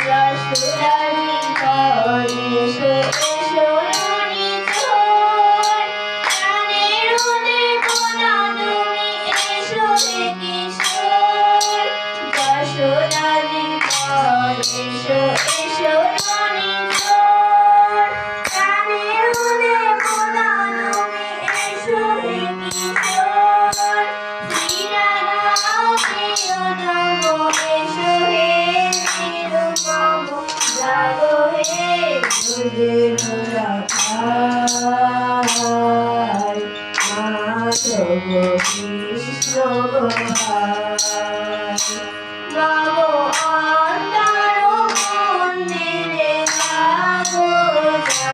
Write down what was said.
যশোদারি ঘর এসো এসো রানী চোর প্রাণের দেবতা তুমি এসো হে কিশোর যশোদারি ঘর এসো এসো রানী চোর প্রাণের দেবতা তুমি এসো হে কিশোর শ্রীরাধা প্রিয়তম এসো হে নিরুপম জাগো হে দুর্গের রাখাল মাধব কৃষ্ণ গোপাল গাবো